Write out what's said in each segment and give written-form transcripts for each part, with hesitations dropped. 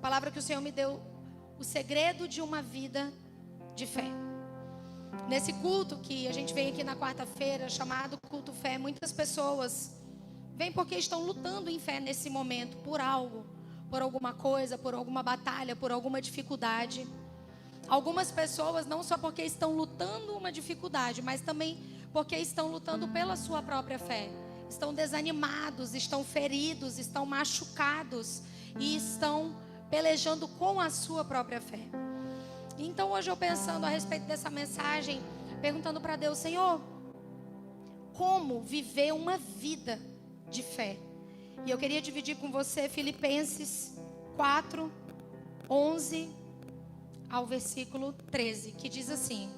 palavra que o Senhor me deu, o segredo de uma vida de fé. Nesse culto que a gente vem aqui na quarta-feira, chamado Culto Fé, muitas pessoas vêm porque estão lutando em fé nesse momento, por algo, por alguma coisa, por alguma batalha, por alguma dificuldade. Algumas pessoas não só porque estão lutando uma dificuldade, mas também porque estão lutando pela sua própria fé. Estão desanimados, estão feridos, estão machucados e estão pelejando com a sua própria fé. Então hoje eu pensando a respeito dessa mensagem, perguntando para Deus: Senhor, como viver uma vida de fé? E eu queria dividir com você Filipenses 4, 11 ao versículo 13, que diz assim: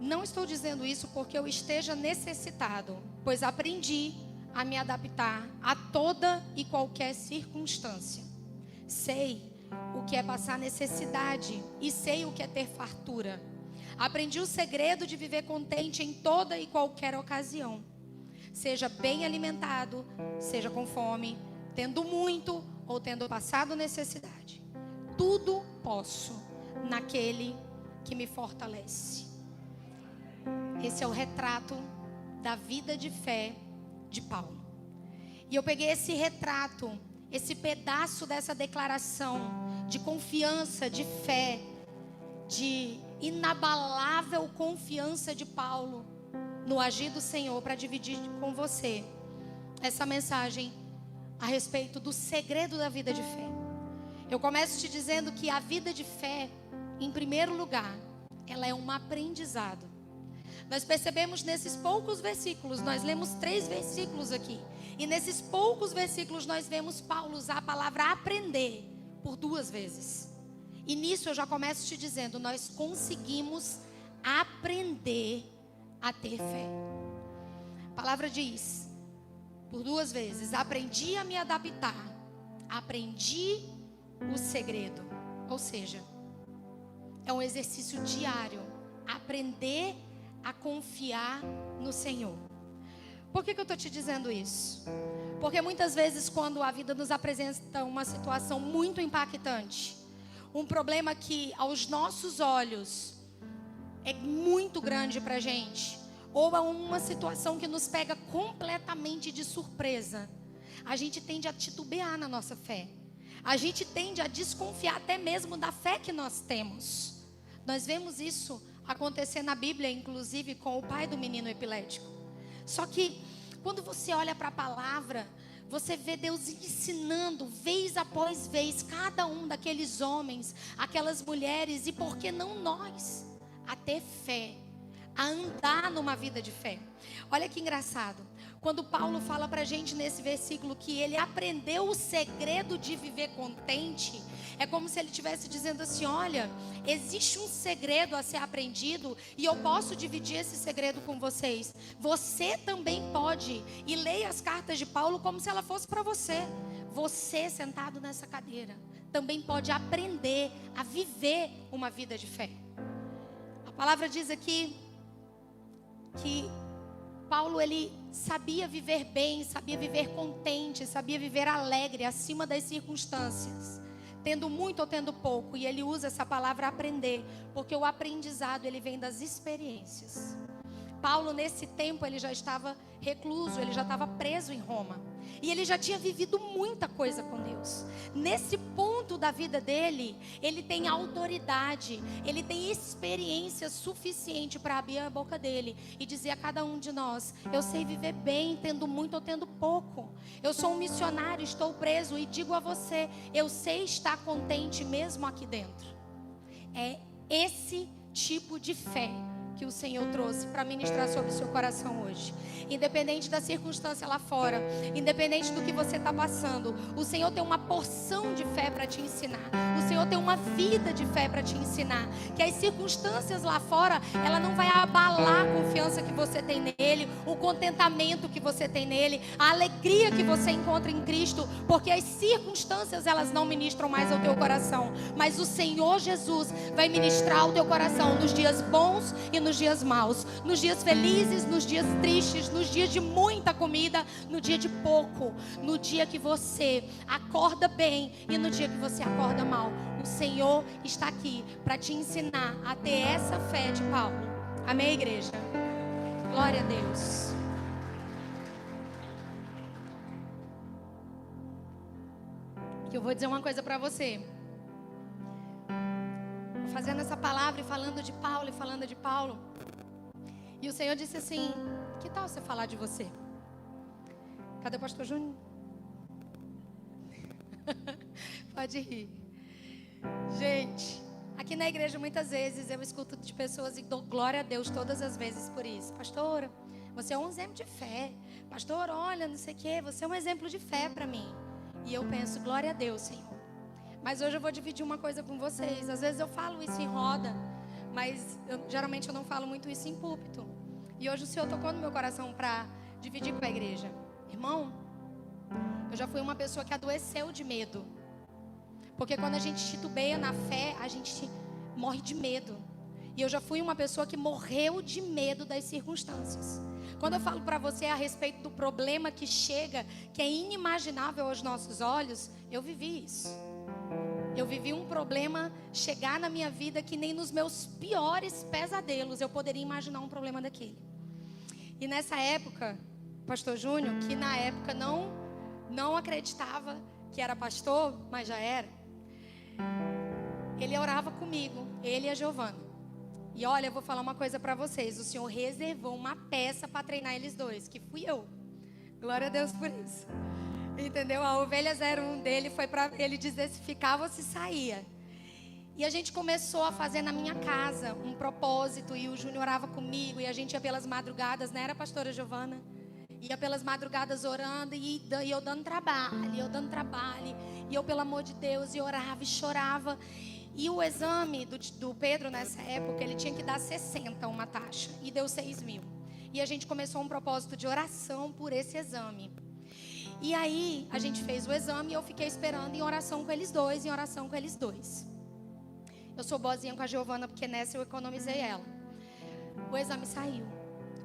não estou dizendo isso porque eu esteja necessitado, pois aprendi a me adaptar a toda e qualquer circunstância. Sei o que é passar necessidade e sei o que é ter fartura. Aprendi o segredo de viver contente em toda e qualquer ocasião. Seja bem alimentado, seja com fome, tendo muito ou tendo passado necessidade. Tudo posso naquele que me fortalece. Esse é o retrato da vida de fé de Paulo. E eu peguei esse retrato, esse pedaço dessa declaração de confiança, de fé, de inabalável confiança de Paulo no agir do Senhor, para dividir com você essa mensagem a respeito do segredo da vida de fé. Eu começo te dizendo que a vida de fé, em primeiro lugar, ela é um aprendizado. Nós percebemos nesses poucos versículos, nós lemos 3 versículos aqui, e nesses poucos versículos nós vemos Paulo usar a palavra aprender por 2 vezes. E nisso eu já começo te dizendo, nós conseguimos aprender a ter fé. A palavra diz, por 2 vezes, aprendi a me adaptar, aprendi o segredo. Ou seja, é um exercício diário, aprender a confiar no Senhor. Por que eu estou te dizendo isso? Porque muitas vezes quando a vida nos apresenta uma situação muito impactante, um problema que aos nossos olhos é muito grande para a gente, ou é uma situação que nos pega completamente de surpresa, a gente tende a titubear na nossa fé. A gente tende a desconfiar até mesmo da fé que nós temos. Nós vemos isso acontecer na Bíblia, inclusive com o pai do menino epilético. Só que quando você olha para a palavra, você vê Deus ensinando vez após vez cada um daqueles homens, aquelas mulheres, e por que não nós, a ter fé, a andar numa vida de fé. Olha que engraçado, quando Paulo fala para a gente nesse versículo que ele aprendeu o segredo de viver contente, é como se ele estivesse dizendo assim: olha, existe um segredo a ser aprendido e eu posso dividir esse segredo com vocês. Você também pode. E leia as cartas de Paulo como se ela fosse para você. Você sentado nessa cadeira também pode aprender a viver uma vida de fé. A palavra diz aqui que Paulo, ele sabia viver bem, sabia viver contente, sabia viver alegre acima das circunstâncias, tendo muito ou tendo pouco. E ele usa essa palavra aprender, porque o aprendizado, ele vem das experiências. Paulo, nesse tempo, ele já estava recluso, ele já estava preso em Roma. E ele já tinha vivido muita coisa com Deus. Nesse ponto da vida dele, ele tem autoridade, ele tem experiência suficiente para abrir a boca dele e dizer a cada um de nós: eu sei viver bem, tendo muito ou tendo pouco. Eu sou um missionário, estou preso, e digo a você, eu sei estar contente mesmo aqui dentro. É esse tipo de fé que o Senhor trouxe para ministrar sobre o seu coração hoje. Independente da circunstância lá fora, independente do que você está passando, o Senhor tem uma porção de fé para te ensinar. O Senhor tem uma vida de fé para te ensinar. Que as circunstâncias lá fora, ela não vai abalar a confiança que você tem nele, o contentamento que você tem nele, a alegria que você encontra em Cristo, porque as circunstâncias, elas não ministram mais ao teu coração, mas o Senhor Jesus vai ministrar ao teu coração nos dias bons e nos nos dias maus, nos dias felizes, nos dias tristes, nos dias de muita comida, no dia de pouco, no dia que você acorda bem e no dia que você acorda mal. O Senhor está aqui para te ensinar a ter essa fé de Paulo. Amém, igreja? Glória a Deus. Que eu vou dizer uma coisa para você. Fazendo essa palavra e falando de Paulo. E o Senhor disse assim: que tal você falar de você? Cadê o pastor Júnior? Pode rir. Gente, aqui na igreja muitas vezes eu escuto de pessoas e dou glória a Deus todas as vezes por isso. Pastora, você é um exemplo de fé. Pastor, olha, não sei o que, você é um exemplo de fé para mim. E eu penso, glória a Deus, Senhor. Mas hoje eu vou dividir uma coisa com vocês. Às vezes eu falo isso em roda, mas geralmente eu não falo muito isso em púlpito. E hoje o Senhor tocou no meu coração para dividir com a igreja. Irmão, eu já fui uma pessoa que adoeceu de medo. Porque quando a gente titubeia na fé, a gente morre de medo. E eu já fui uma pessoa que morreu de medo das circunstâncias. Quando eu falo para você a respeito do problema que chega, que é inimaginável aos nossos olhos, eu vivi isso. Eu vivi um problema chegar na minha vida que nem nos meus piores pesadelos eu poderia imaginar um problema daquele. E nessa época, pastor Júnior, que na época não acreditava que era pastor, mas já era, ele orava comigo, ele e a Giovana. E olha, eu vou falar uma coisa para vocês. O Senhor reservou uma peça para treinar eles dois, que fui eu. Glória a Deus por isso. Entendeu? A ovelha 01 dele foi para ele dizer se ficava ou se saía. E a gente começou a fazer na minha casa um propósito. E o Júnior orava comigo. E a gente ia pelas madrugadas, né? Era a pastora Giovana? Ia pelas madrugadas orando. E eu dando trabalho. E eu, pelo amor de Deus, e orava e chorava. E o exame do Pedro nessa época, ele tinha que dar 60 uma taxa. E deu 6.000. E a gente começou um propósito de oração por esse exame. E aí, a gente fez o exame e eu fiquei esperando em oração com eles dois, Eu sou boazinha com a Giovana, porque nessa eu economizei ela. O exame saiu.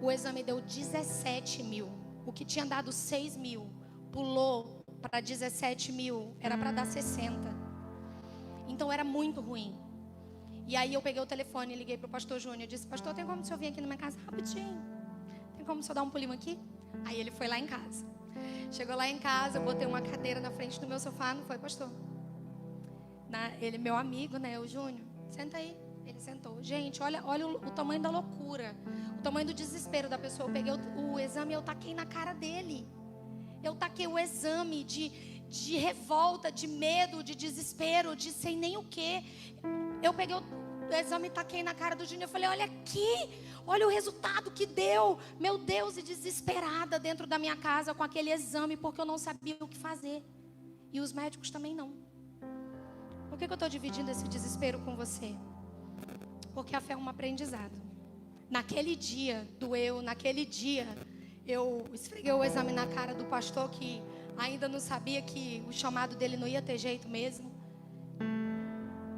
O exame deu 17.000. O que tinha dado 6.000, pulou para 17.000. Era para dar 60. Então era muito ruim. E aí eu peguei o telefone e liguei pro pastor Júnior. Disse, pastor, tem como o senhor vir aqui na minha casa rapidinho? Tem como o senhor dar um pulinho aqui? Aí ele foi lá em casa. Chegou lá em casa, eu botei uma cadeira na frente do meu sofá. Não foi, pastor? Ele, meu amigo, né, o Júnior. Senta aí. Ele sentou. Gente, olha o tamanho da loucura. O tamanho do desespero da pessoa. Eu peguei o exame e eu taquei na cara dele. Eu taquei o exame de revolta, de medo, de desespero, de sei nem o que. Eu peguei o exame e taquei na cara do Júnior. Eu falei, olha aqui, olha o resultado que deu. Meu Deus, e desesperada dentro da minha casa com aquele exame, porque eu não sabia o que fazer. E os médicos também não. Por que eu estou dividindo esse desespero com você? Porque a fé é um aprendizado. Naquele dia, doeu, naquele dia, eu esfreguei o exame na cara do pastor que ainda não sabia que o chamado dele não ia ter jeito mesmo.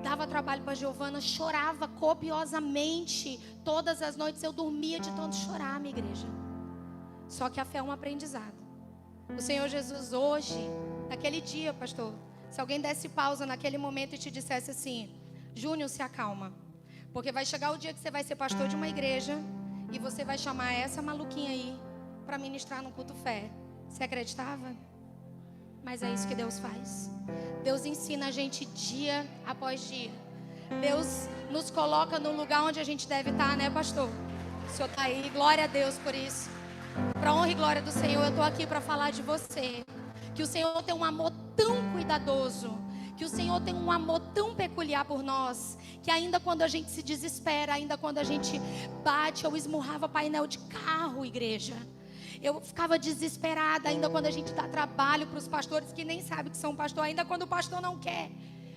Dava trabalho para a Giovana, chorava copiosamente. Todas as noites eu dormia de tanto chorar, minha igreja. Só que a fé é um aprendizado. O Senhor Jesus hoje, naquele dia, pastor, se alguém desse pausa naquele momento e te dissesse assim, Júnior, se acalma. Porque vai chegar o dia que você vai ser pastor de uma igreja e você vai chamar essa maluquinha aí para ministrar no culto fé. Você acreditava? Mas é isso que Deus faz. Deus ensina a gente dia após dia. Deus nos coloca no lugar onde a gente deve estar, né, pastor? O senhor está aí, glória a Deus por isso. Para honra e glória do Senhor, eu estou aqui para falar de você. Que o Senhor tem um amor tão cuidadoso. Que o Senhor tem um amor tão peculiar por nós, que ainda quando a gente se desespera, ainda quando a gente bate ou esmurrava painel de carro, igreja, eu ficava desesperada, ainda quando a gente dá trabalho para os pastores que nem sabem que são pastor, ainda quando o pastor não quer.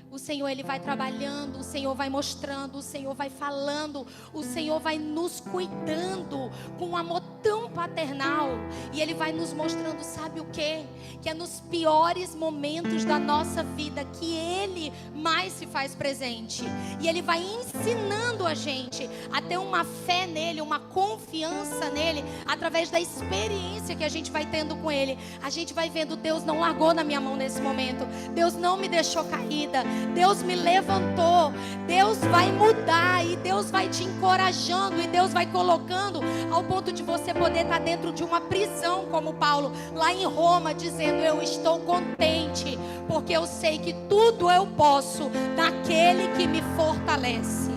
O Senhor, Ele vai trabalhando, o Senhor vai mostrando, o Senhor vai falando, o Senhor vai nos cuidando com um amor tão paternal. E Ele vai nos mostrando, sabe o quê? Que é nos piores momentos da nossa vida que Ele mais se faz presente. E Ele vai ensinando a gente a ter uma fé nele, uma confiança nele, através da experiência que a gente vai tendo com Ele. A gente vai vendo, Deus não largou na minha mão nesse momento. Deus não me deixou caída. Deus me levantou. Deus vai mudar e Deus vai te encorajando e Deus vai colocando ao ponto de você poder estar dentro de uma prisão, como Paulo, lá em Roma, dizendo: eu estou contente, porque eu sei que tudo eu posso naquele que me fortalece.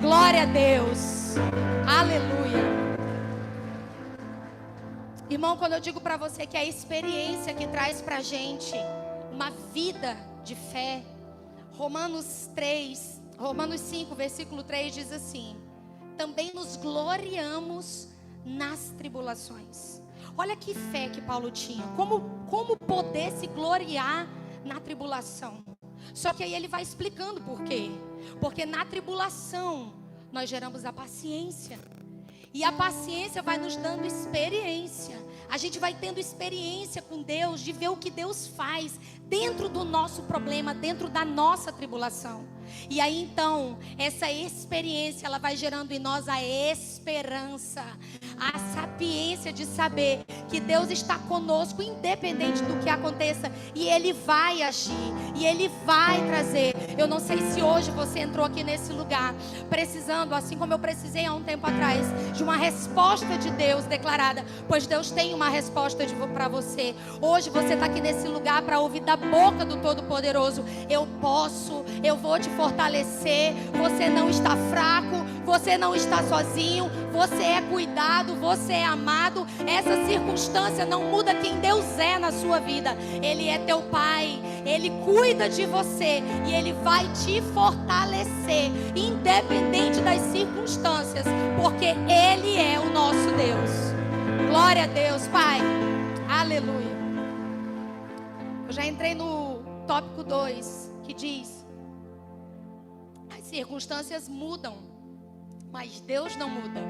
Glória a Deus. Aleluia. Irmão, quando eu digo para você que é a experiência que traz para a gente uma vida de fé, Romanos 5, versículo 3 diz assim: também nos gloriamos nas tribulações. Olha que fé que Paulo tinha. Como poder se gloriar na tribulação? Só que aí ele vai explicando por quê. Porque na tribulação nós geramos a paciência. E a paciência vai nos dando experiência. A gente vai tendo experiência com Deus, de ver o que Deus faz dentro do nosso problema, dentro da nossa tribulação. E aí então, essa experiência, ela vai gerando em nós a esperança, a sapiência de saber que Deus está conosco, independente do que aconteça, e Ele vai agir, e Ele vai trazer. Eu não sei se hoje você entrou aqui nesse lugar precisando, assim como eu precisei há um tempo atrás, de uma resposta de Deus declarada, pois Deus tem uma resposta para você. Hoje você está aqui nesse lugar para ouvir da boca do Todo-Poderoso: eu posso, eu vou te fortalecer, você não está fraco, você não está sozinho, você é cuidado, você é amado. Essa circunstância não muda quem Deus é na sua vida. Ele é teu Pai, Ele cuida de você e Ele vai te fortalecer, independente das circunstâncias, porque Ele é o nosso Deus. Glória a Deus, Pai. Aleluia. Eu já entrei no tópico 2, que diz: as circunstâncias mudam, mas Deus não muda.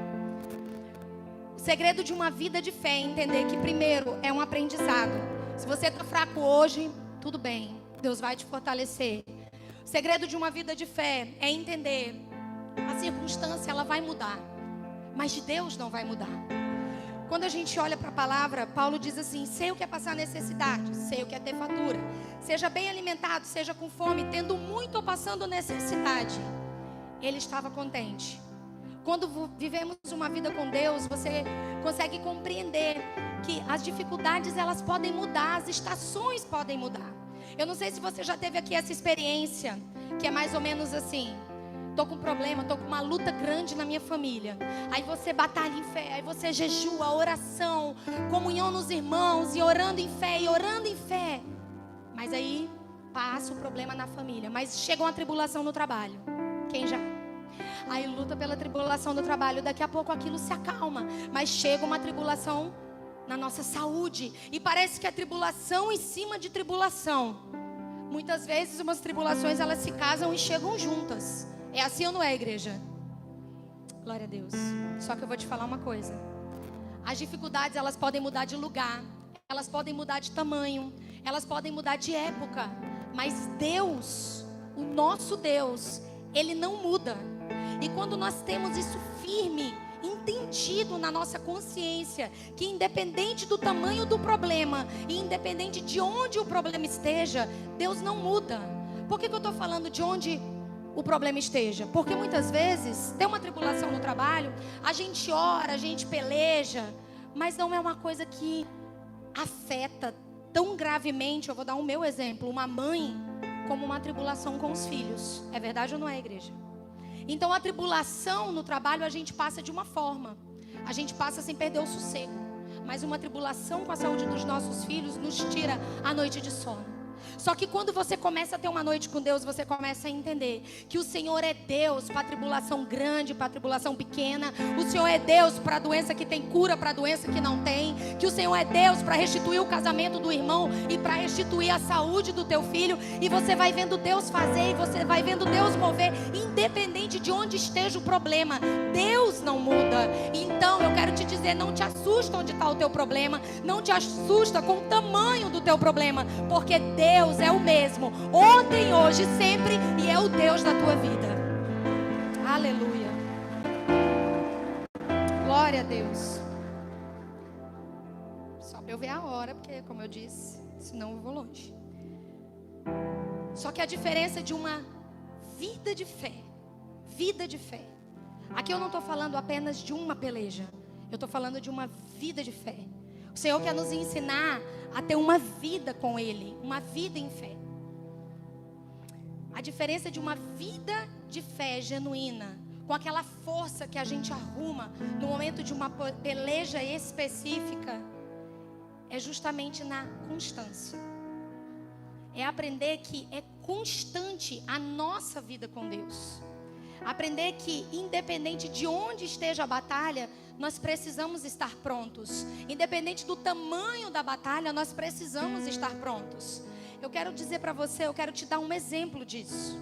O segredo de uma vida de fé é entender que primeiro é um aprendizado. Se você está fraco hoje, tudo bem, Deus vai te fortalecer. O segredo de uma vida de fé é entender: a circunstância ela vai mudar, mas Deus não vai mudar. Quando a gente olha para a palavra, Paulo diz assim: sei o que é passar necessidade, sei o que é ter fartura. Seja bem alimentado, seja com fome, tendo muito ou passando necessidade. Ele estava contente. Quando vivemos uma vida com Deus, você consegue compreender que as dificuldades elas podem mudar, as estações podem mudar. Eu não sei se você já teve aqui essa experiência, que é mais ou menos assim: tô com um problema, tô com uma luta grande na minha família. Aí você batalha em fé, aí você jejua, oração, comunhão nos irmãos, e orando em fé, e orando em fé. Mas aí passa o problema na família, mas chega uma tribulação no trabalho. Quem já? Aí luta pela tribulação do trabalho, daqui a pouco aquilo se acalma, mas chega uma tribulação na nossa saúde, e parece que é tribulação em cima de tribulação. Muitas vezes umas tribulações elas se casam e chegam juntas. É assim ou não é, igreja? Glória a Deus. Só que eu vou te falar uma coisa: as dificuldades elas podem mudar de lugar, elas podem mudar de tamanho, elas podem mudar de época, mas Deus, o nosso Deus, Ele não muda. E quando nós temos isso firme, entendido na nossa consciência, que independente do tamanho do problema e independente de onde o problema esteja, Deus não muda. Por que eu estou falando de onde o problema esteja? Porque muitas vezes tem uma tribulação no trabalho, a gente ora, a gente peleja, mas não é uma coisa que afeta tão gravemente. Eu vou dar o meu exemplo: uma mãe, como uma tribulação com os filhos. É verdade ou não é, igreja? Então a tribulação no trabalho a gente passa de uma forma, a gente passa sem perder o sossego. Mas uma tribulação com a saúde dos nossos filhos nos tira a noite de sono. Só que quando você começa a ter uma noite com Deus, você começa a entender que o Senhor é Deus para a tribulação grande, para a tribulação pequena. O Senhor é Deus para a doença que tem cura, para a doença que não tem. Que o Senhor é Deus para restituir o casamento do irmão e para restituir a saúde do teu filho. E você vai vendo Deus fazer e você vai vendo Deus mover, independente de onde esteja o problema. Deus não muda. Então eu quero te dizer, não te assusta onde está o teu problema. Não te assusta com o tamanho do teu problema, porque Deus é o mesmo, ontem, hoje, sempre, e é o Deus da tua vida. Aleluia. Glória a Deus. Só para eu ver a hora, porque como eu disse, senão eu vou longe. Só que a diferença de uma vida de fé, aqui eu não estou falando apenas de uma peleja, eu estou falando de uma vida de fé. O Senhor quer nos ensinar a ter uma vida com Ele, uma vida em fé. A diferença de uma vida de fé genuína, com aquela força que a gente arruma no momento de uma peleja específica, é justamente na constância. É aprender que é constante a nossa vida com Deus. Aprender que, independente de onde esteja a batalha, nós precisamos estar prontos. Independente do tamanho da batalha, nós precisamos estar prontos. Eu quero dizer para você, eu quero te dar um exemplo disso.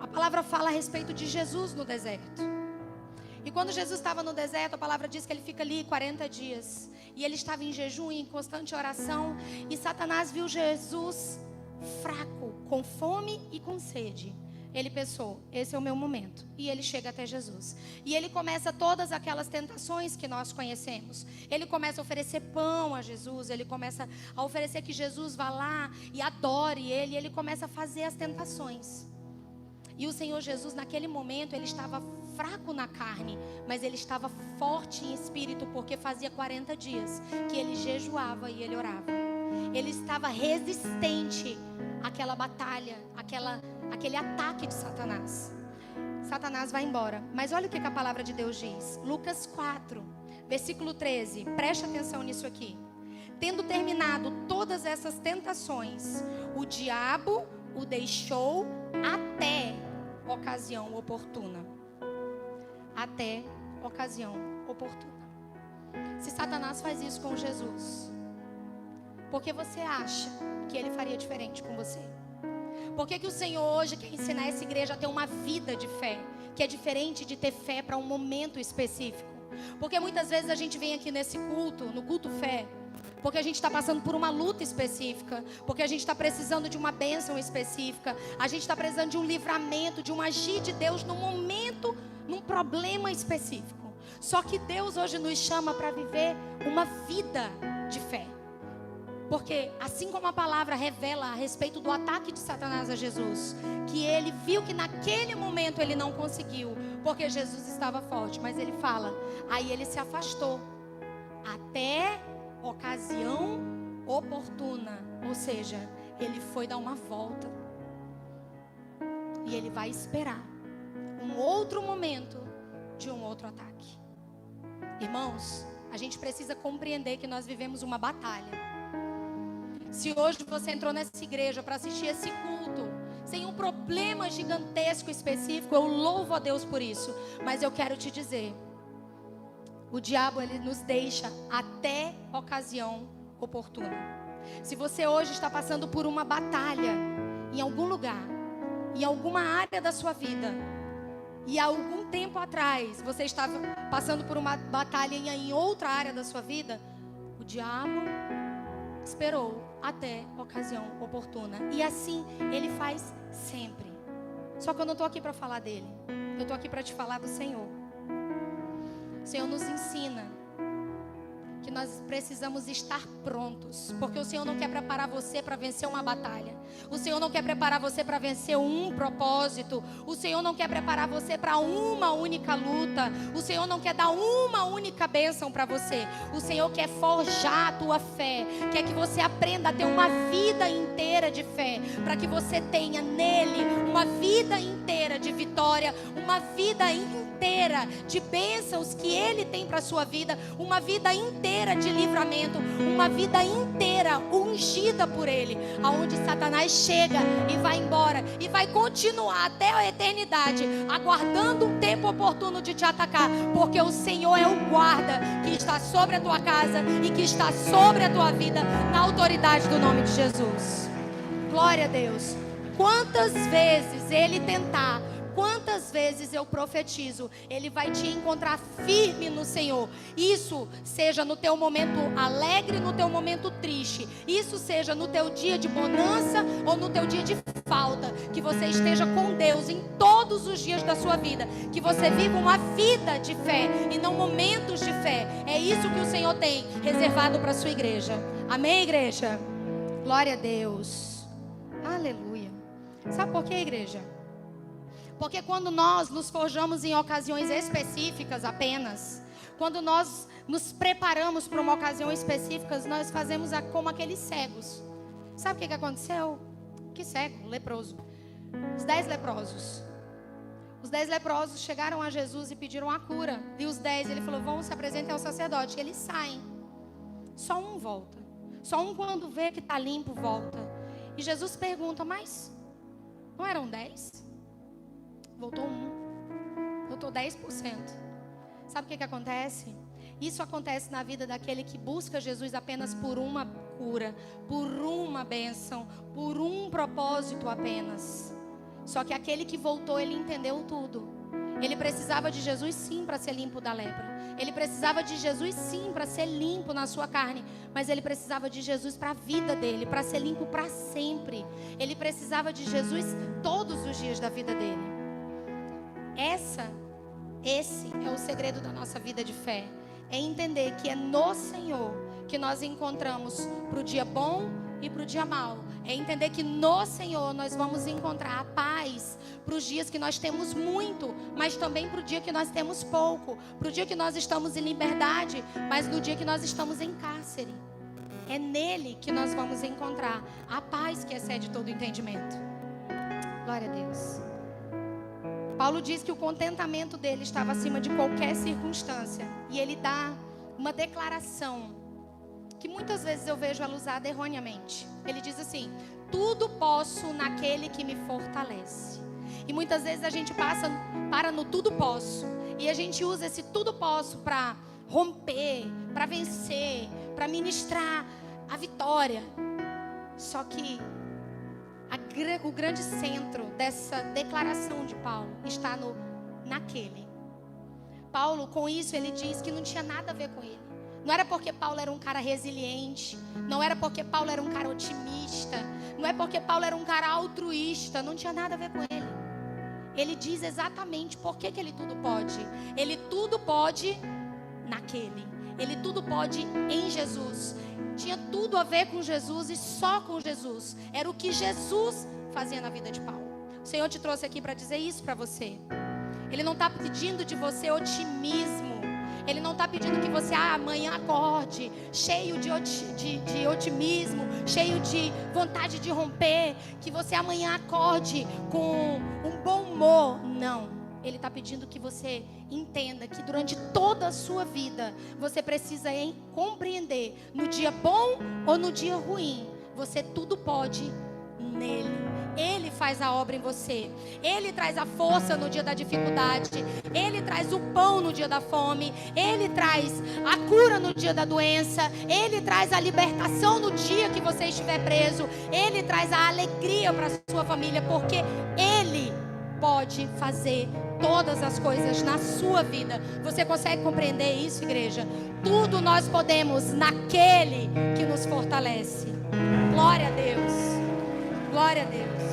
A palavra fala a respeito de Jesus no deserto. E quando Jesus estava no deserto, a palavra diz que ele fica ali 40 dias. E ele estava em jejum e em constante oração. E Satanás viu Jesus fraco, com fome e com sede. Ele pensou, esse é o meu momento. E ele chega até Jesus. E ele começa todas aquelas tentações que nós conhecemos. Ele começa a oferecer pão a Jesus. Ele começa a oferecer que Jesus vá lá e adore ele. E ele começa a fazer as tentações. E o Senhor Jesus, naquele momento, ele estava fraco na carne, mas ele estava forte em espírito, porque fazia 40 dias que ele jejuava e ele orava. Ele estava resistente àquela batalha, aquele ataque de Satanás. Satanás vai embora. Mas olha o que a palavra de Deus diz. Lucas 4, versículo 13. Preste atenção nisso aqui. Tendo terminado todas essas tentações, o diabo o deixou até ocasião oportuna. Até ocasião oportuna. Se Satanás faz isso com Jesus, por que você acha que ele faria diferente com você? Por que o Senhor hoje quer ensinar essa igreja a ter uma vida de fé, que é diferente de ter fé para um momento específico? Porque muitas vezes a gente vem aqui nesse culto, no culto fé, porque a gente está passando por uma luta específica, porque a gente está precisando de uma bênção específica, a gente está precisando de um livramento, de um agir de Deus num momento, num problema específico. Só que Deus hoje nos chama para viver uma vida de fé. Porque assim como a palavra revela a respeito do ataque de Satanás a Jesus, que ele viu que naquele momento ele não conseguiu, porque Jesus estava forte, mas ele fala, aí ele se afastou até ocasião oportuna, ou seja, ele foi dar uma volta e ele vai esperar um outro momento de um outro ataque. Irmãos, a gente precisa compreender que nós vivemos uma batalha. Se hoje você entrou nessa igreja para assistir esse culto sem um problema gigantesco específico, eu louvo a Deus por isso. Mas eu quero te dizer, o diabo ele nos deixa até ocasião oportuna. Se você hoje está passando por uma batalha em algum lugar, em alguma área da sua vida, e há algum tempo atrás você estava passando por uma batalha em outra área da sua vida, o diabo esperou até ocasião oportuna. E assim ele faz sempre. Só que eu não estou aqui para falar dele. Eu estou aqui para te falar do Senhor. O Senhor nos ensina que nós precisamos estar prontos. Porque o Senhor não quer preparar você para vencer uma batalha. O Senhor não quer preparar você para vencer um propósito. O Senhor não quer preparar você para uma única luta. O Senhor não quer dar uma única bênção para você. O Senhor quer forjar a tua fé. Quer que você aprenda a ter uma vida inteira de fé. Para que você tenha nele uma vida inteira de vitória. Uma vida inteira de bênçãos que ele tem para a sua vida. Uma vida inteira inteira de livramento, uma vida inteira ungida por Ele, aonde Satanás chega e vai embora e vai continuar até a eternidade, aguardando um tempo oportuno de te atacar, porque o Senhor é o guarda que está sobre a tua casa e que está sobre a tua vida, na autoridade do nome de Jesus. Glória a Deus. Quantas vezes Ele tentar, quantas vezes eu profetizo, Ele vai te encontrar firme no Senhor. Isso seja no teu momento alegre, no teu momento triste. Isso seja no teu dia de bonança ou no teu dia de falta. Que você esteja com Deus em todos os dias da sua vida. Que você viva uma vida de fé e não momentos de fé. É isso que o Senhor tem reservado para a sua igreja. Amém, igreja? Glória a Deus. Aleluia. Sabe por quê, igreja? Porque quando nós nos forjamos em ocasiões específicas apenas, quando nós nos preparamos para uma ocasião específica, nós fazemos como aqueles cegos. Sabe o que aconteceu? Que cego? Leproso. Os 10 leprosos. Os 10 leprosos chegaram a Jesus e pediram a cura. E os 10, ele falou, vão se apresentem ao sacerdote. Eles saem. Só um volta. Só um, quando vê que está limpo, volta. E Jesus pergunta, mas não eram 10? Voltou um. Voltou 10%. Sabe o que acontece? Isso acontece na vida daquele que busca Jesus apenas por uma cura, por uma bênção, por um propósito apenas. Só que aquele que voltou, ele entendeu tudo. Ele precisava de Jesus sim para ser limpo da lepra. Ele precisava de Jesus sim para ser limpo na sua carne. Mas ele precisava de Jesus para a vida dele, para ser limpo para sempre. Ele precisava de Jesus todos os dias da vida dele. Esse é o segredo da nossa vida de fé. É entender que é no Senhor que nós encontramos para o dia bom e para o dia mau. É entender que no Senhor nós vamos encontrar a paz para os dias que nós temos muito, mas também para o dia que nós temos pouco. Para o dia que nós estamos em liberdade, mas no dia que nós estamos em cárcere. É nele que nós vamos encontrar a paz que excede todo entendimento. Glória a Deus. Paulo diz que o contentamento dele estava acima de qualquer circunstância. E ele dá uma declaração que muitas vezes eu vejo ela usada erroneamente. Ele diz assim, tudo posso naquele que me fortalece. E muitas vezes a gente para no tudo posso. E a gente usa esse tudo posso para romper, para vencer, para ministrar a vitória. Só que o grande centro dessa declaração de Paulo está naquele. Paulo, com isso, ele diz que não tinha nada a ver com ele. Não era porque Paulo era um cara resiliente, não era porque Paulo era um cara otimista, não é porque Paulo era um cara altruísta, não tinha nada a ver com ele. Ele diz exatamente por que ele tudo pode. Ele tudo pode naquele. Ele tudo pode em Jesus. Tinha tudo a ver com Jesus e só com Jesus. Era o que Jesus fazia na vida de Paulo. O Senhor te trouxe aqui para dizer isso para você. Ele não está pedindo de você otimismo. Ele não está pedindo que você amanhã acorde cheio de otimismo, cheio de vontade de romper. Que você amanhã acorde com um bom humor. Não. Ele está pedindo que você entenda que durante toda a sua vida você precisa compreender, no dia bom ou no dia ruim, você tudo pode nele. Ele faz a obra em você. Ele traz a força no dia da dificuldade. Ele traz o pão no dia da fome. Ele traz a cura no dia da doença. Ele traz a libertação no dia que você estiver preso. Ele traz a alegria para a sua família, porque Ele pode fazer todas as coisas na sua vida. Você consegue compreender isso, igreja? Tudo nós podemos naquele que nos fortalece. Glória a Deus. Glória a Deus.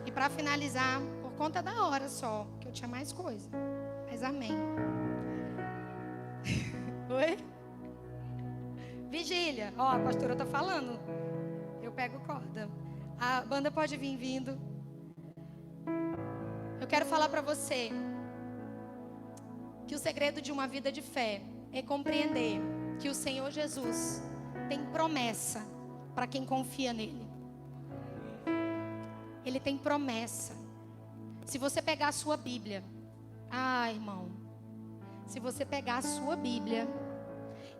E para finalizar, por conta da hora só, que eu tinha mais coisa. Mas amém. Oi? Vigília. Ó, a pastora tá falando. Eu pego corda. A banda pode vir vindo. Eu quero falar para você que o segredo de uma vida de fé é compreender que o Senhor Jesus tem promessa para quem confia nele. Ele tem promessa. Se você pegar a sua Bíblia, irmão, Se você pegar a sua Bíblia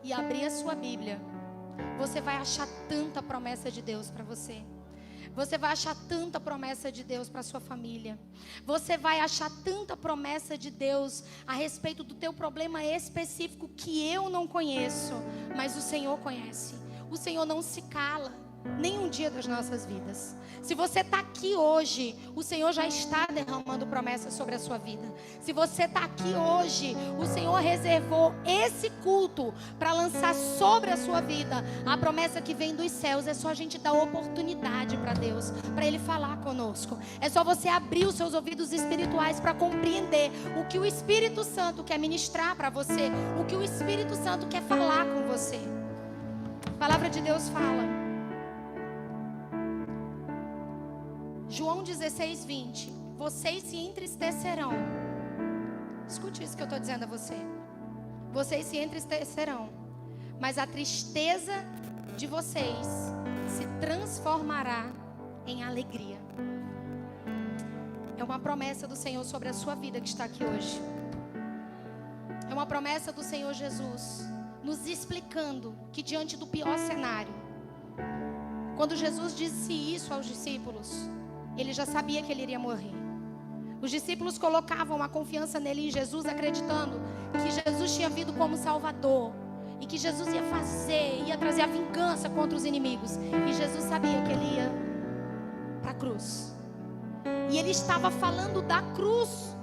e abrir a sua Bíblia, você vai achar tanta promessa de Deus para você. Você vai achar tanta promessa de Deus para sua família. Você vai achar tanta promessa de Deus a respeito do teu problema específico que eu não conheço, mas o Senhor conhece. O Senhor não se cala nenhum dia das nossas vidas. Se você está aqui hoje, o Senhor já está derramando promessas sobre a sua vida. Se você está aqui hoje, o Senhor reservou esse culto para lançar sobre a sua vida a promessa que vem dos céus. É só a gente dar oportunidade para Deus, para Ele falar conosco. É só você abrir os seus ouvidos espirituais para compreender o que o Espírito Santo quer ministrar para você, o que o Espírito Santo quer falar com você. A palavra de Deus fala, João 16, 20. Vocês se entristecerão. Escute isso que eu estou dizendo a você. Vocês se entristecerão, mas a tristeza de vocês se transformará em alegria. É uma promessa do Senhor sobre a sua vida que está aqui hoje. É uma promessa do Senhor Jesus nos explicando que diante do pior cenário, quando Jesus disse isso aos discípulos, Ele já sabia que Ele iria morrer. Os discípulos colocavam a confiança nele, em Jesus, acreditando que Jesus tinha vindo como Salvador e que Jesus ia trazer a vingança contra os inimigos. E Jesus sabia que Ele ia para a cruz. E Ele estava falando da cruz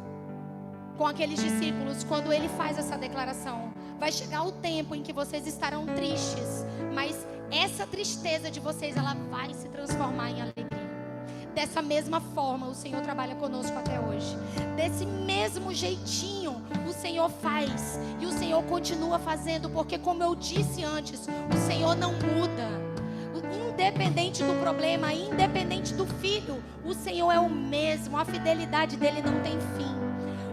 com aqueles discípulos quando Ele faz essa declaração. Vai chegar o tempo em que vocês estarão tristes, mas essa tristeza de vocês, ela vai se transformar em alegria. Dessa mesma forma o Senhor trabalha conosco até hoje. Desse mesmo jeitinho o Senhor faz. E o Senhor continua fazendo, porque como eu disse antes, o Senhor não muda. Independente do problema, independente do filho, o Senhor é o mesmo. A fidelidade dele não tem fim.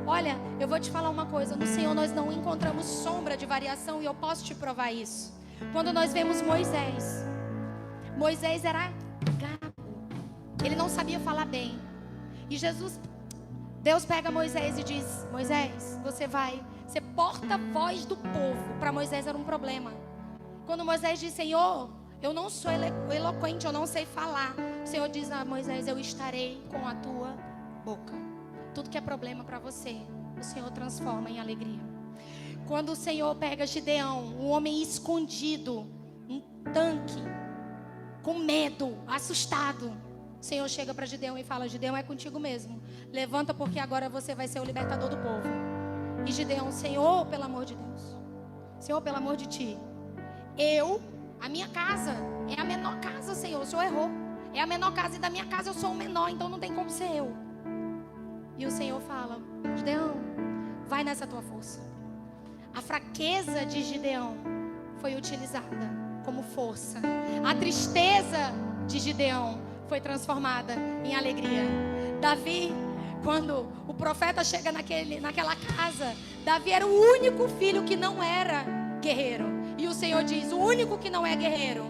Olha, eu vou te falar uma coisa. No Senhor nós não encontramos sombra de variação, e eu posso te provar isso. Quando nós vemos Moisés, Moisés era gago. Ele não sabia falar bem. E Deus pega Moisés e diz: Moisés, você vai ser porta-voz do povo. Para Moisés era um problema. Quando Moisés diz: Senhor, eu não sou eloquente, eu não sei falar. O Senhor diz a Moisés: eu estarei com a tua boca. Tudo que é problema para você, o Senhor transforma em alegria. Quando o Senhor pega Gideão, um homem escondido, um tanque, com medo, assustado, o Senhor chega para Gideão e fala: Gideão, é contigo mesmo. Levanta, porque agora você vai ser o libertador do povo. E Gideão: Senhor, pelo amor de Deus, Senhor, pelo amor de ti, a minha casa é a menor casa, Senhor, o Senhor errou. É a menor casa, e da minha casa eu sou o menor, então não tem como ser eu. E o Senhor fala: Gideão, vai nessa tua força. A fraqueza de Gideão foi utilizada como força. A tristeza de Gideão foi transformada em alegria. Davi, quando o profeta chega naquela casa, Davi era o único filho que não era guerreiro. E o Senhor diz: o único que não é guerreiro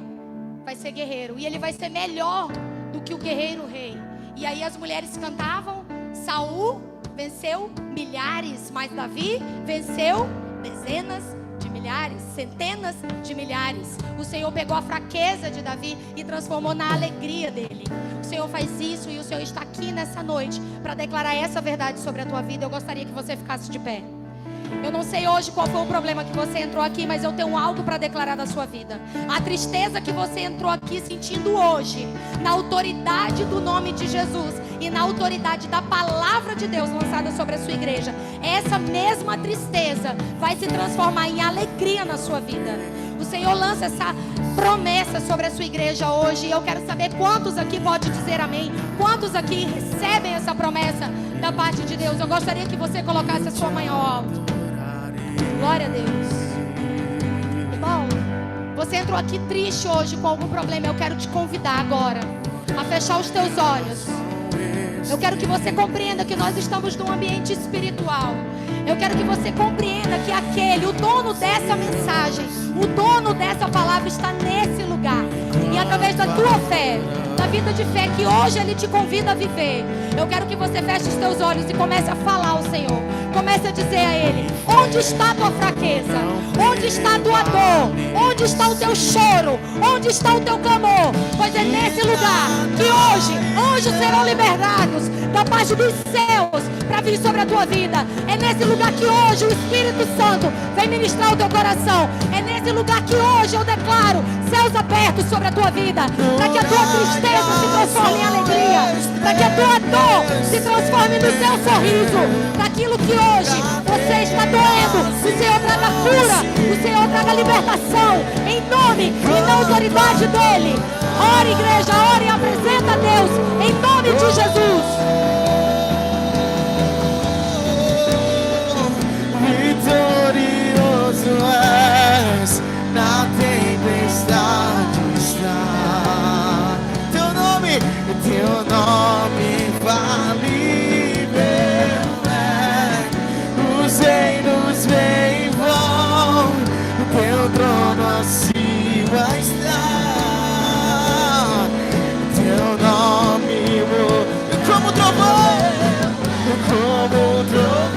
vai ser guerreiro. E ele vai ser melhor do que o guerreiro rei. E aí as mulheres cantavam: Saul venceu milhares, mas Davi venceu dezenas de milhares, centenas de milhares. O Senhor pegou a fraqueza de Davi e transformou na alegria dele. O Senhor faz isso, e o Senhor está aqui nessa noite para declarar essa verdade sobre a tua vida. Eu gostaria que você ficasse de pé. Eu não sei hoje qual foi o problema que você entrou aqui, mas eu tenho algo para declarar da sua vida. A tristeza que você entrou aqui sentindo hoje, na autoridade do nome de Jesus e na autoridade da palavra de Deus lançada sobre a sua igreja, essa mesma tristeza vai se transformar em alegria na sua vida. O Senhor lança essa promessa sobre a sua igreja hoje, e eu quero saber quantos aqui podem dizer amém. Quantos aqui recebem essa promessa da parte de Deus? Eu gostaria que você colocasse a sua mão ao alto. Glória a Deus. Irmão, você entrou aqui triste hoje com algum problema. Eu quero te convidar agora a fechar os teus olhos. Eu quero que você compreenda que nós estamos num ambiente espiritual. Eu quero que você compreenda que o dono dessa mensagem, o dono dessa palavra está nesse lugar. E através da tua fé, da vida de fé que hoje Ele te convida a viver, eu quero que você feche os teus olhos e comece a falar ao Senhor. Comece a dizer a Ele: onde está a tua fraqueza? Onde está a tua dor? Onde está o teu choro? Onde está o teu clamor? Pois é nesse lugar que hoje anjos serão liberados da parte dos céus para vir sobre a tua vida. É nesse lugar que hoje o Espírito Santo vem ministrar o teu coração. É nesse lugar que hoje eu declaro céus abertos sobre a tua vida, para que a tua tristeza se transforme em alegria, para que a tua dor se transforme no teu sorriso, para aquilo que hoje você está doendo, o Senhor traga cura, o Senhor traga libertação, em nome e na autoridade dEle. Ore, igreja, ore e apresenta a Deus, em nome de Jesus. Vitorioso és, na tempestade está. Teu nome vale meu. Os reinos vêm e vão, o teu trono acima está. Teu nome como trovão, como trovão.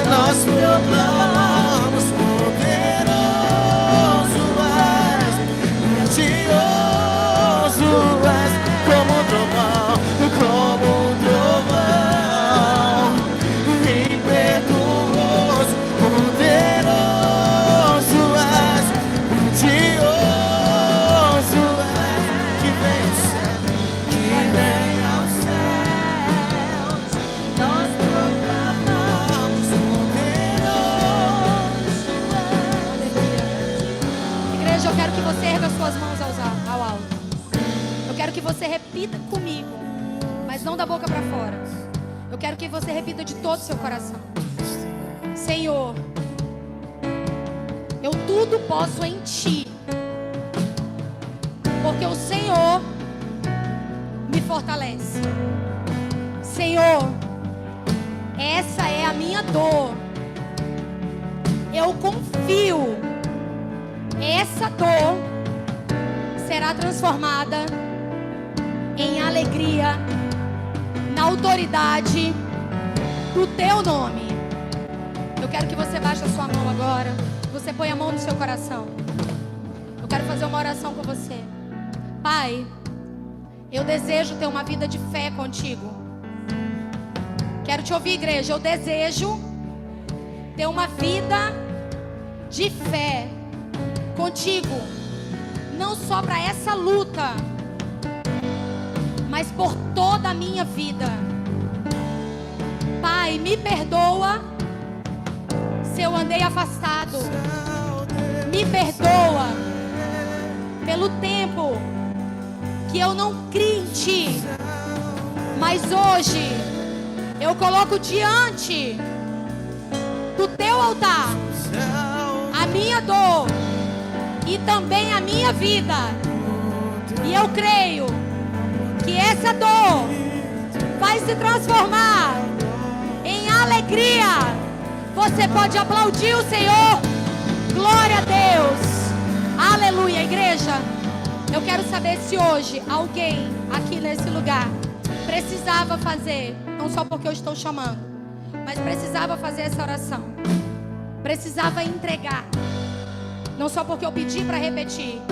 Nós proclamamos, poderoso és, grandioso és, como um trovão, impetuoso, poderoso és, grandioso és, que vem do céu, que vem aos céus, nós proclamamos. Eu quero que você erga suas mãos ao alto. Eu quero que você repita comigo, mas não da boca para fora. Eu quero que você repita de todo o seu coração: Senhor, eu tudo posso em Ti, porque o Senhor me fortalece. Senhor, essa é a minha dor. Eu confio. Essa dor será transformada em alegria na autoridade do Teu nome. Eu quero que você baixe a sua mão agora. Você põe a mão no seu coração. Eu quero fazer uma oração com você. Pai, eu desejo ter uma vida de fé contigo. Quero te ouvir, igreja. Eu desejo ter uma vida de fé contigo, não só para essa luta, mas por toda a minha vida. Pai, me perdoa se eu andei afastado. Me perdoa pelo tempo que eu não criei em Ti. Mas hoje eu coloco diante do Teu altar a minha dor e também a minha vida. E eu creio que essa dor vai se transformar em alegria. Você pode aplaudir o Senhor. Glória a Deus. Aleluia, igreja. Eu quero saber se hoje alguém aqui nesse lugar precisava fazer, não só porque eu estou chamando, mas precisava fazer essa oração. Precisava entregar. Não só porque eu pedi para repetir,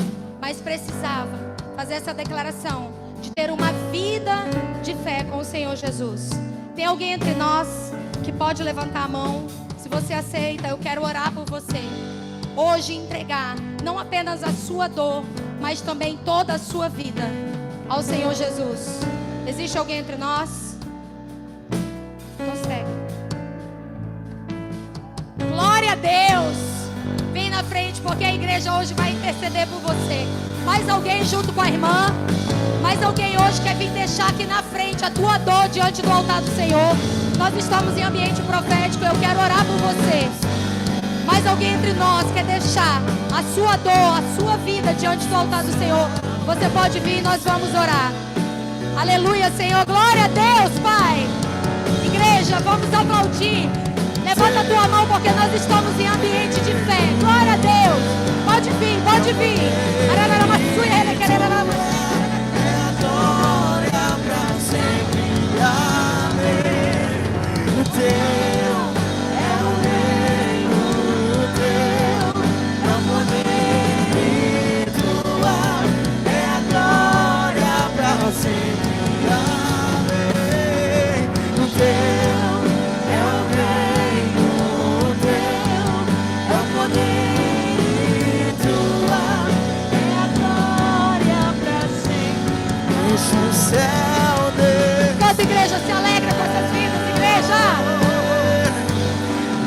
mas precisava fazer essa declaração de ter uma vida de fé com o Senhor Jesus. Tem alguém entre nós que pode levantar a mão? Se você aceita, eu quero orar por você. Hoje entregar não apenas a sua dor, mas também toda a sua vida ao Senhor Jesus. Existe alguém entre nós? Consegue. Glória a Deus. Vem na frente, porque a igreja hoje vai interceder por você. Mais alguém junto com a irmã? Mais alguém hoje quer vir deixar aqui na frente a tua dor diante do altar do Senhor? Nós estamos em ambiente profético, eu quero orar por você. Mais alguém entre nós quer deixar a sua dor, a sua vida diante do altar do Senhor? Você pode vir e nós vamos orar. Aleluia, Senhor. Glória a Deus, Pai. Igreja, vamos aplaudir. Levanta a tua mão porque nós estamos em ambiente de fé. Glória a Deus. Pode vir, pode vir. Glória pra sempre. Amém. O teu é o reino, o teu não poder igualar. É a glória pra sempre. Amém. O teu é o reino, o teu não poder igualar. É a glória pra sempre. Deixa o céu descer. Nossa igreja se alegra com essas vidas, igreja.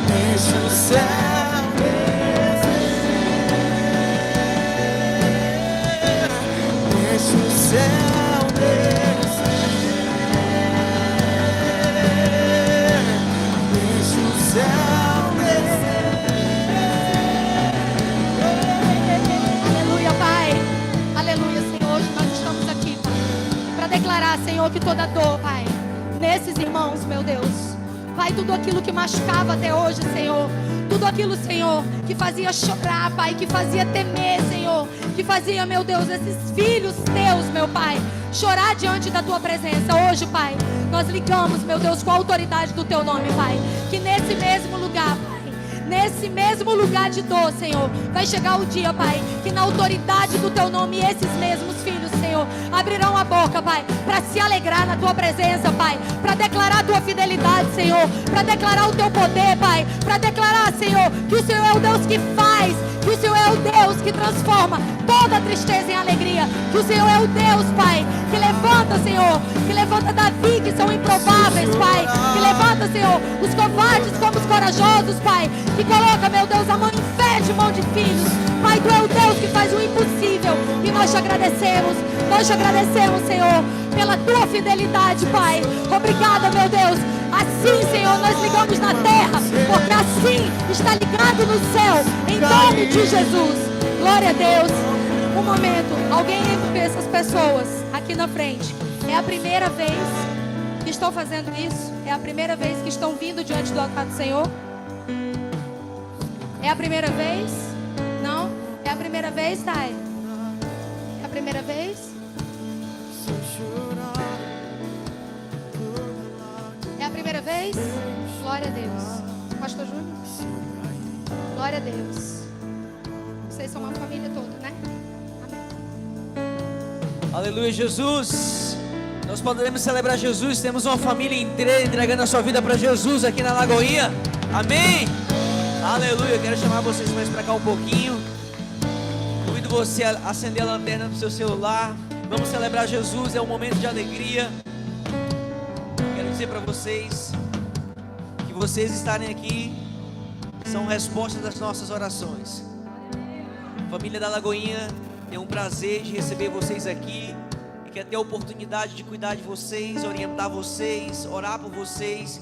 Deixa o céu descer. Deixa o céu descer. Deixa o céu descer. Aleluia, Pai. Aleluia, Senhor. Hoje nós estamos aqui, Pai, para declarar, Senhor, que toda dor, Pai, nesses irmãos, meu Deus, Pai, tudo aquilo que machucava até hoje, Senhor, tudo aquilo, Senhor, que fazia chorar, Pai, que fazia temer, Senhor, que fazia, meu Deus, esses filhos teus, meu Pai, chorar diante da tua presença. Hoje, Pai, nós ligamos, meu Deus, com a autoridade do teu nome, Pai, que nesse mesmo lugar, Pai, nesse mesmo lugar de dor, Senhor, vai chegar o dia, Pai, que na autoridade do teu nome, esses mesmos filhos, Senhor, abrirão a boca, Pai, para se alegrar na tua presença, Pai, para declarar a tua fidelidade, Senhor, para declarar o teu poder, Pai, para declarar, Senhor, que o Senhor é o Deus que faz, que o Senhor é o Deus que transforma toda tristeza em alegria, que o Senhor é o Deus, Pai, que levanta, Senhor, que levanta Davi, que são improváveis, Pai, que levanta, Senhor, os covardes como os corajosos, Pai, que coloca, meu Deus, a mão em fé de mão de filhos. Pai, tu é o Deus que faz o impossível e nós te agradecemos, Senhor, pela tua fidelidade, Pai. Obrigada, meu Deus. Assim, Senhor, nós ligamos na terra, porque assim está ligado no céu, em nome de Jesus. Glória a Deus. Um momento, alguém entre essas pessoas aqui na frente, é a primeira vez que estão fazendo isso? É a primeira vez que estão vindo diante do altar do Senhor? É a primeira vez? Não? É a primeira vez, Thay? É a primeira vez? É a primeira vez? Glória a Deus. Pastor Júnior? Glória a Deus. Vocês são uma família toda, né? Amém. Aleluia, Jesus. Nós podemos celebrar Jesus. Temos uma família inteira entregando a sua vida para Jesus aqui na Lagoinha. Amém. Aleluia. Eu quero chamar vocês mais para cá um pouquinho. Convido você a acender a lanterna do seu celular. Vamos celebrar Jesus. É um momento de alegria. Quero dizer para vocês que vocês estarem aqui são respostas das nossas orações. Família da Lagoinha, tem um prazer de receber vocês aqui e quer ter a oportunidade de cuidar de vocês, orientar vocês, orar por vocês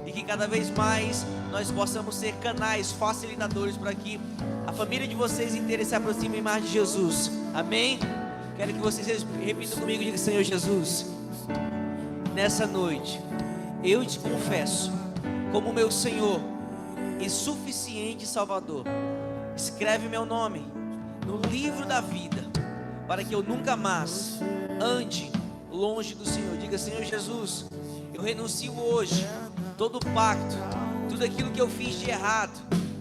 e que cada vez mais nós possamos ser canais, facilitadores para que a família de vocês inteira se aproxime mais de Jesus. Amém? Quero que vocês repitam comigo e digam: Senhor Jesus, nessa noite eu te confesso como meu Senhor e suficiente Salvador. Escreve meu nome no livro da vida, para que eu nunca mais ande longe do Senhor. Diga: Senhor Jesus, eu renuncio hoje todo pacto, tudo aquilo que eu fiz de errado,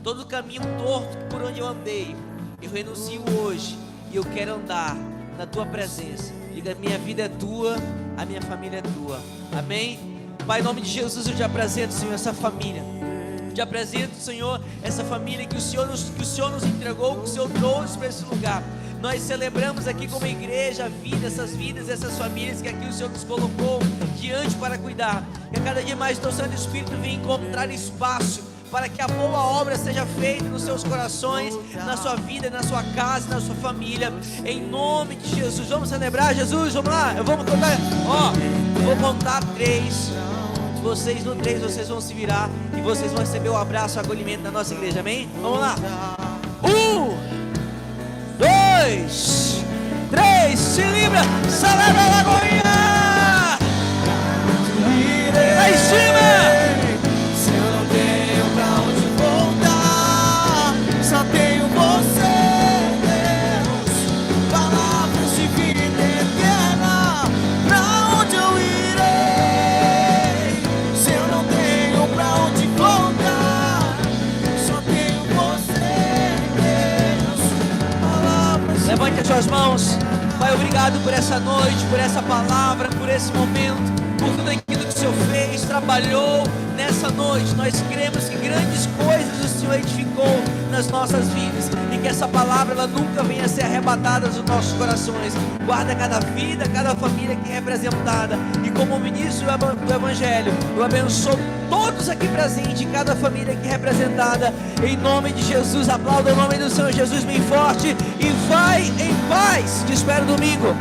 todo o caminho torto por onde eu andei, eu renuncio hoje e eu quero andar na tua presença. Diga: minha vida é tua, a minha família é tua. Amém? Pai, em nome de Jesus, eu te apresento, Senhor, essa família. Te apresento, Senhor, essa família que o Senhor nos entregou, que o Senhor trouxe para esse lugar. Nós celebramos aqui como igreja a vida, essas vidas, essas famílias que aqui o Senhor nos colocou diante para cuidar. Que a cada dia mais o teu Santo Espírito venha encontrar espaço para que a boa obra seja feita nos seus corações, na sua vida, na sua casa, na sua família. Em nome de Jesus, vamos celebrar Jesus, vamos lá, vamos contar, vou contar 3. Vocês no 3, vocês vão se virar e vocês vão receber o abraço, o acolhimento da nossa igreja, amém? Vamos lá. 1, 2, 3, se livra, celebra a Lagoinha! Lá em cima! Se eu não tenho pra onde voltar, só tenho você, Deus. Palavras de vida eterna, pra onde eu irei? Se eu não tenho pra onde voltar, só tenho você, Deus. Palavras. Levante as suas mãos. Pai, obrigado por essa noite, por essa palavra, por esse momento, por tudo aquilo que o Senhor fez, trabalhou nessa noite. Nós cremos que grandes coisas o Senhor edificou nas nossas vidas e que essa palavra ela nunca venha a ser arrebatada dos nossos corações. Guarda cada vida, cada família que é representada, e como ministro do Evangelho, eu abençoo todos aqui presentes, cada família aqui representada, em nome de Jesus. Aplauda o nome do Senhor Jesus bem forte e vai em paz. Te espero domingo.